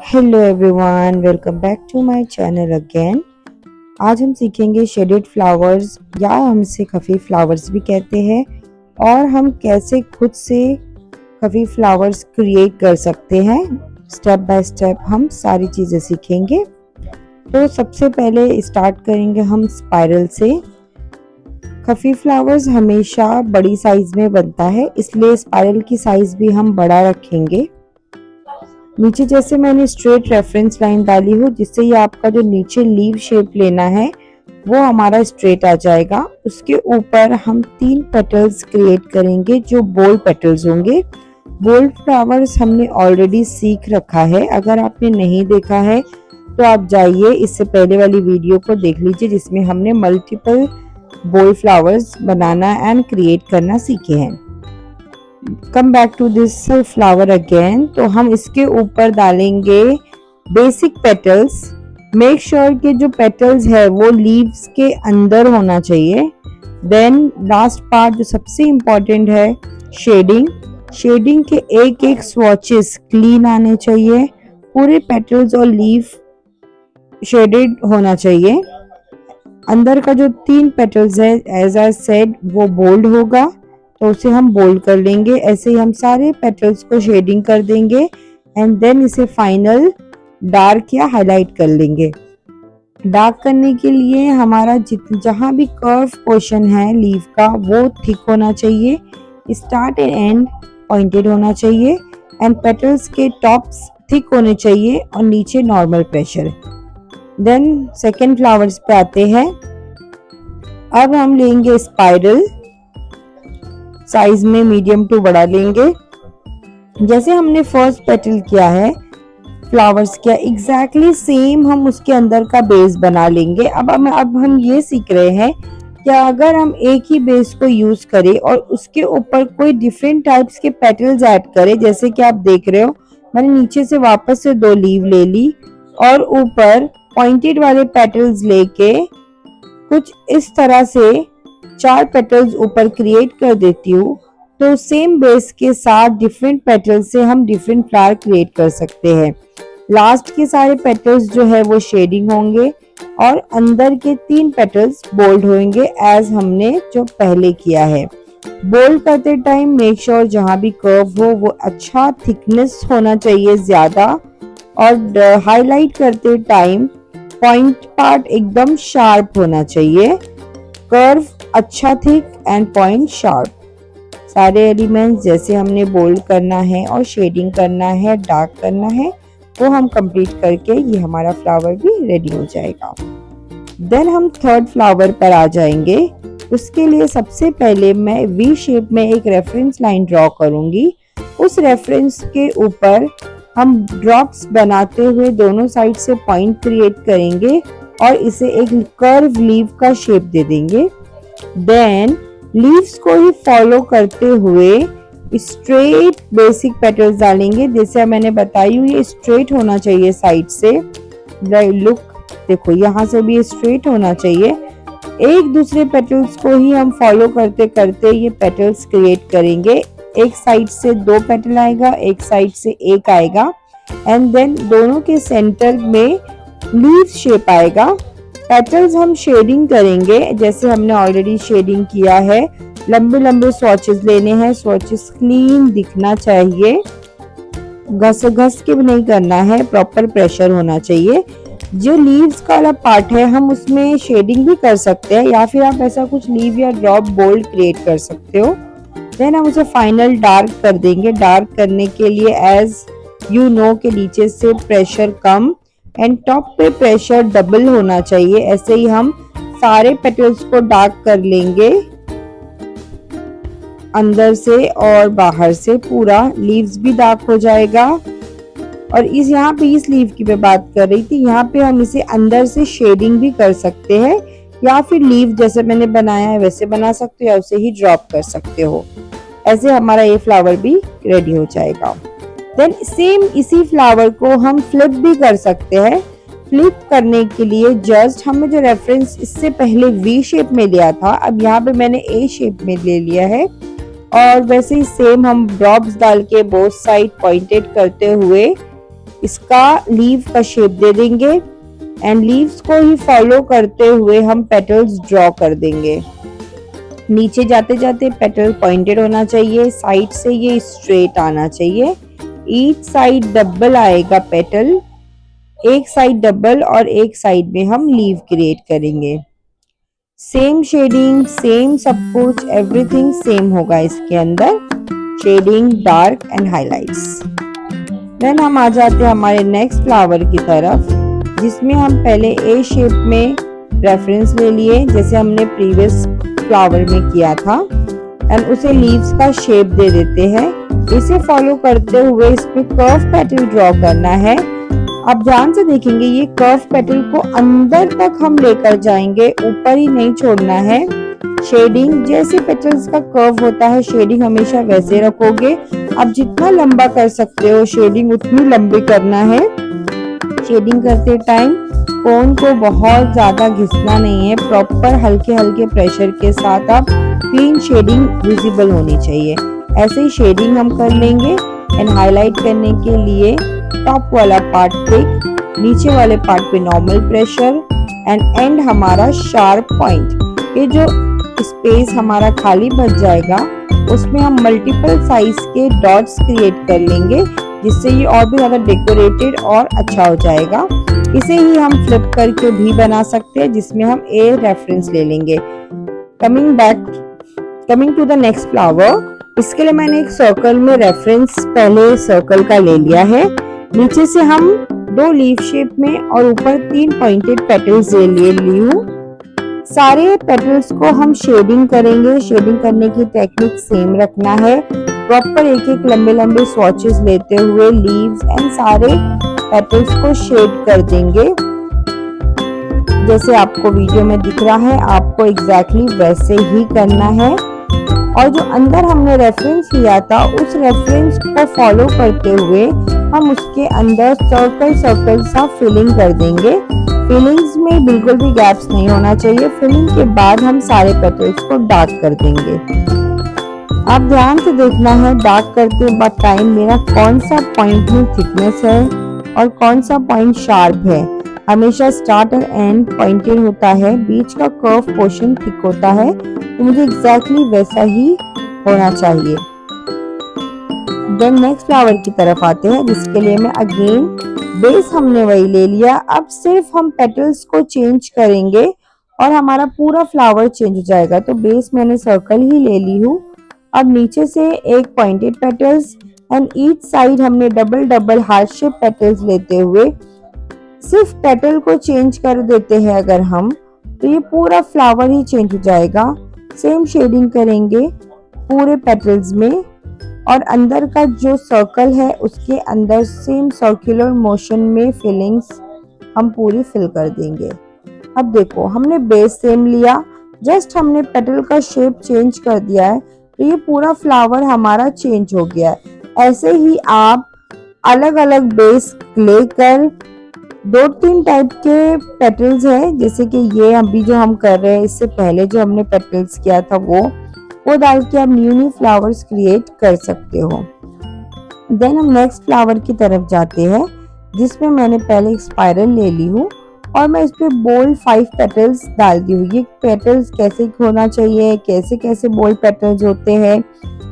Hello everyone, welcome back to my channel again. आज हम सीखेंगे शेडेड फ्लावर्स या हम इसे खफी फ्लावर्स भी कहते हैं और हम कैसे खुद से खफी फ्लावर्स क्रिएट कर सकते हैं। स्टेप बाय स्टेप हम सारी चीज़ें सीखेंगे। तो सबसे पहले स्टार्ट करेंगे हम स्पाइरल से। खफी फ्लावर्स हमेशा बड़ी साइज में बनता है, इसलिए स्पाइरल की साइज भी हम बड़ा रखेंगे। नीचे जैसे मैंने स्ट्रेट रेफरेंस लाइन डाली हो, जिससे ये आपका जो नीचे लीव शेप लेना है वो हमारा स्ट्रेट आ जाएगा। उसके ऊपर हम 3 पेटल्स क्रिएट करेंगे जो बोल्ड पेटल्स होंगे। बोल्ड फ्लावर्स हमने ऑलरेडी सीख रखा है, अगर आपने नहीं देखा है तो आप जाइए इससे पहले वाली वीडियो को देख लीजिए, जिसमें हमने मल्टीपल बोल्ड फ्लावर्स बनाना एंड क्रिएट करना सीखे हैं। Come back to this flower again. तो हम इसके ऊपर डालेंगे बेसिक पेटल्स। मेक श्योर कि जो पेटल्स है वो लीव्स के अंदर होना चाहिए। देन लास्ट पार्ट जो सबसे इम्पोर्टेंट है, शेडिंग। शेडिंग के एक एक स्वॉचेस क्लीन आने चाहिए। पूरे पेटल्स और लीफ शेडेड होना चाहिए। अंदर का जो 3 पेटल्स है, एज आई सेड, वो बोल्ड होगा तो उसे हम बोल्ड कर लेंगे। ऐसे ही हम सारे पेटल्स को शेडिंग कर देंगे एंड देन इसे फाइनल डार्क या हाईलाइट कर लेंगे। डार्क करने के लिए हमारा जहाँ भी कर्व पोर्शन है लीफ का वो थिक होना चाहिए, स्टार्ट एंड एंड पॉइंटेड होना चाहिए एंड पेटल्स के टॉप्स थिक होने चाहिए और नीचे normal pressure. Then second flowers पे आते हैं। अब हम लेंगे स्पाइरल, साइज में मीडियम टू बड़ा लेंगे। जैसे हमने फर्स्ट पेटल किया है, फ्लावर्स किया, एग्जैक्टली सेम हम उसके अंदर का बेस बना लेंगे। अब हम ये सीख रहे हैं कि अगर हम एक ही बेस को यूज करें और उसके ऊपर कोई डिफरेंट टाइप्स के पेटल्स ऐड करें, जैसे कि आप देख रहे हो मैंने नीचे से वापस से 2 लीव ले ली और ऊपर पॉइंटेड वाले पेटल्स लेके कुछ इस तरह से 4 पेटल्स ऊपर क्रिएट कर देती हूँ, तो सेम बेस के साथ डिफरेंट पेटल्स से हम डिफरेंट फ्लावर क्रिएट कर सकते हैं। लास्ट के सारे पेटल्स जो है वो शेडिंग होंगे और अंदर के 3 पेटल्स बोल्ड होंगे, एज हमने जो पहले किया है। बोल्ड करते टाइम मेक श्योर जहाँ भी कर्व हो वो अच्छा थिकनेस होना चाहिए ज्यादा, और हाईलाइट करते टाइम पॉइंट पार्ट एकदम शार्प होना चाहिए। कर्व अच्छा थिक एंड पॉइंट शार्प। सारे एलिमेंट्स जैसे हमने बोल्ड करना है और शेडिंग करना है, डार्क करना है, वो हम कंप्लीट करके ये हमारा फ्लावर भी रेडी हो जाएगा। देन हम थर्ड फ्लावर पर आ जाएंगे। उसके लिए सबसे पहले मैं वी शेप में एक रेफरेंस लाइन ड्रॉ करूंगी। उस रेफरेंस के ऊपर हम ड्रॉप्स बनाते हुए दोनों साइड से पॉइंट क्रिएट करेंगे और इसे एक कर्व लीव का शेप दे देंगे। देन लीव्स को ही फॉलो करते हुए स्ट्रेट बेसिक पेटल्स डालेंगे। जैसे मैंने बताई हुई, ये स्ट्रेट होना चाहिए साइड से। लुक देखो, यहाँ से भी स्ट्रेट होना चाहिए। एक दूसरे पेटल्स को ही हम फॉलो करते करते ये पेटल्स क्रिएट करेंगे। एक साइड से 2 पेटल आएगा, एक साइड से 1 आएगा एंड देन दोनों के सेंटर में लीफ शेप आएगा। पेटल्स हम शेडिंग करेंगे, जैसे हमने ऑलरेडी शेडिंग किया है। लंबे लंबे स्वॉचेस लेने हैं, स्वॉचेस क्लीन दिखना चाहिए, घस घस के भी नहीं करना है, प्रॉपर प्रेशर होना चाहिए। जो लीव्स का वाला पार्ट है हम उसमें शेडिंग भी कर सकते हैं, या फिर आप ऐसा कुछ लीव या ड्रॉप बोल्ड क्रिएट कर सकते हो। देन हम उसे फाइनल डार्क कर देंगे। डार्क करने के लिए एज यू नो के नीचे से प्रेशर कम एंड टॉप पे प्रेशर डबल होना चाहिए। ऐसे ही हम सारे पेटल्स को डार्क कर लेंगे, अंदर से और बाहर से। पूरा लीव्स भी डार्क हो जाएगा। और इस यहाँ पे इस लीव की मैं बात कर रही थी, यहाँ पे हम इसे अंदर से शेडिंग भी कर सकते हैं, या फिर लीव जैसे मैंने बनाया है वैसे बना सकते हो, या उसे ही ड्रॉप कर सकते हो। ऐसे हमारा ये फ्लावर भी रेडी हो जाएगा। देन सेम इसी फ्लावर को हम फ्लिप भी कर सकते हैं। फ्लिप करने के लिए जस्ट हमें जो रेफरेंस इससे पहले वी शेप में लिया था, अब यहाँ पे मैंने ए शेप में ले लिया है और वैसे ही सेम हम ड्रॉप्स डाल के बोथ साइड पॉइंटेड करते हुए इसका लीव का शेप दे देंगे एंड लीव्स को ही फॉलो करते हुए हम पेटल्स ड्रॉ कर देंगे। नीचे जाते जाते पेटल पॉइंटेड होना चाहिए, साइड से ये स्ट्रेट आना चाहिए। ईच साइड डबल आएगा पेटल, एक साइड डबल और एक साइड में हम लीव क्रिएट करेंगे। सेम शेडिंग, सेम सब कुछ, एवरीथिंग सेम होगा इसके अंदर, shading, dark and highlights. Then हम आ जाते हैं हमारे नेक्स्ट फ्लावर की तरफ, जिसमें हम पहले ए शेप में रेफरेंस ले लिए जैसे हमने प्रीवियस फ्लावर में किया था एंड उसे लीव्स का शेप दे देते हैं। इसे फॉलो करते हुए इस पे कर्व पेटल ड्रॉ करना है। आप ध्यान से देखेंगे ये कर्व पेटल को अंदर तक हम लेकर जाएंगे, ऊपर ही नहीं छोड़ना है। शेडिंग जैसे पेटल्स का कर्व होता है, शेडिंग हमेशा वैसे रखोगे। आप जितना लंबा कर सकते हो शेडिंग उतनी लंबी करना है। शेडिंग करते टाइम कोन को बहुत ज्यादा घिसना नहीं है, प्रॉपर हल्के हल्के प्रेशर के साथ आप क्लीन शेडिंग विजिबल होनी चाहिए। ऐसे ही शेडिंग हम कर लेंगे एंड हाईलाइट करने के लिए टॉप वाला पार्ट पे, नीचे वाले पार्ट पे नॉर्मल प्रेशर एंड एंड हमारा शार्प पॉइंट। ये जो स्पेस हमारा खाली बच जाएगा उसमें हम मल्टीपल साइज के डॉट्स क्रिएट कर लेंगे, जिससे ये और भी ज्यादा डेकोरेटेड और अच्छा हो जाएगा। इसे ही हम फ्लिप करके भी बना सकते हैं, जिसमें हम ए रेफरेंस ले लेंगे। Coming to the next flower, इसके लिए मैंने एक सर्कल में रेफरेंस पहले सर्कल का ले लिया है। नीचे से हम 2 लीफ शेप में और ऊपर 3 पॉइंटेड पेटल्स ले लिए। सारे पेटल्स को हम शेडिंग करेंगे। शेडिंग करने की टेक्निक सेम रखना है, प्रॉपर एक एक लंबे लंबे स्वॉचेस लेते हुए लीव्स एंड सारे पेटल्स को शेड कर देंगे। जैसे आपको वीडियो में दिख रहा है आपको एग्जैक्टली वैसे ही करना है। और जो अंदर हमने रेफरेंस लिया था उस रेफरेंस को फॉलो करते हुए हम उसके अंदर सर्कल सा फिलिंग कर देंगे। फिलिंग्स में बिल्कुल भी गैप्स नहीं होना चाहिए। फिलिंग के बाद हम सारे पेटल्स को डार्क कर देंगे। आप ध्यान से देखना है डार्क करते बाद टाइम मेरा कौन सा पॉइंट में थिकनेस है और कौन सा पॉइंट शार्प है। हमेशा स्टार्ट और एंड पॉइंटेड होता है, बीच का कर्व पोर्शन थिक होता है, तो मुझे एग्जैक्टली वैसा ही होना चाहिए। देन नेक्स्ट फ्लावर की तरफ आते हैं, जिसके लिए मैं अगेन बेस हमने वही ले लिया। अब सिर्फ हम पेटल्स को चेंज करेंगे और हमारा पूरा फ्लावर चेंज हो जाएगा। तो बेस मैंने सर्कल ही ले ली हूँ। अब नीचे से एक pointed petals and each side हमने डबल हार्ट शेप पेटल्स लेते हुए सिर्फ पेटल को चेंज कर देते हैं अगर हम, तो ये पूरा फ्लावर ही चेंज हो जाएगा। सेम शेडिंग करेंगे पूरे पेटल्स में और अंदर का जो सर्कल है उसके अंदर सेम सर्कुलर मोशन में फिलिंग्स हम पूरी फिल कर देंगे। अब देखो हमने बेस सेम लिया, जस्ट हमने पेटल का शेप चेंज कर दिया है, तो ये पूरा फ्लावर हमारा चेंज हो गया है। ऐसे ही आप अलग अलग बेस लेकर 2-3 टाइप के पेटल्स है, जैसे कि ये अभी जो हम कर रहे हैं, इससे पहले जो हमने पेटल्स किया था वो डाल के आप न्यू फ्लावर्स क्रिएट कर सकते हो। देन हम नेक्स्ट फ्लावर की तरफ जाते हैं, जिसमें मैंने पहले एक स्पाइरल ले ली हूँ और मैं इस पे बोल्ड 5 पेटल्स डाल दी हूँ। ये पेटल्स कैसे होना चाहिए, कैसे कैसे बोल्ड पेटल्स होते हैं,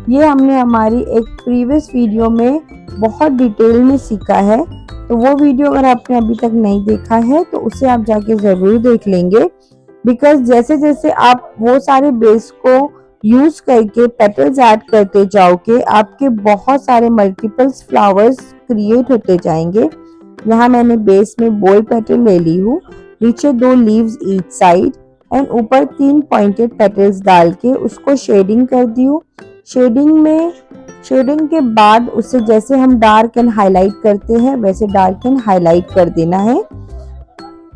ये हमने हमारी एक प्रीवियस वीडियो में बहुत डिटेल में सीखा है। तो वो वीडियो अगर आपने अभी तक नहीं देखा है तो उसे आप जाके जरूर देख लेंगे, बिकॉज जैसे जैसे आप वो सारे बेस को यूज करके पेटल्स ऐड करते जाओगे आपके बहुत सारे मल्टीपल्स फ्लावर्स क्रिएट होते जाएंगे। यहाँ मैंने बेस में बोल्ड पेटल ले ली हूँ, नीचे 2 लीव्स ईच साइड एंड ऊपर 3 पॉइंटेड पेटल्स डाल के उसको शेडिंग कर दी हूँ। शेडिंग के बाद उसे जैसे हम डार्क एंड हाईलाइट करते हैं वैसे डार्क एंड हाईलाइट कर देना है।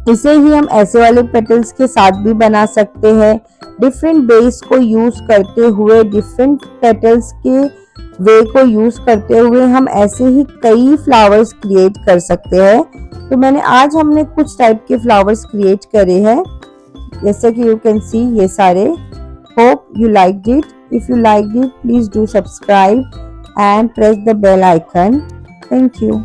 इसे ही हम ऐसे वाले पेटल्स के साथ भी बना सकते हैं। डिफरेंट बेस को यूज करते हुए, डिफरेंट पेटल्स के वे को यूज करते हुए हम ऐसे ही कई फ्लावर्स क्रिएट कर सकते हैं। तो हमने कुछ टाइप के फ्लावर्स क्रिएट करे हैं, जैसे कि यू कैन सी ये सारे। Hope you liked it. If you liked it, please do subscribe and press the bell icon. Thank you.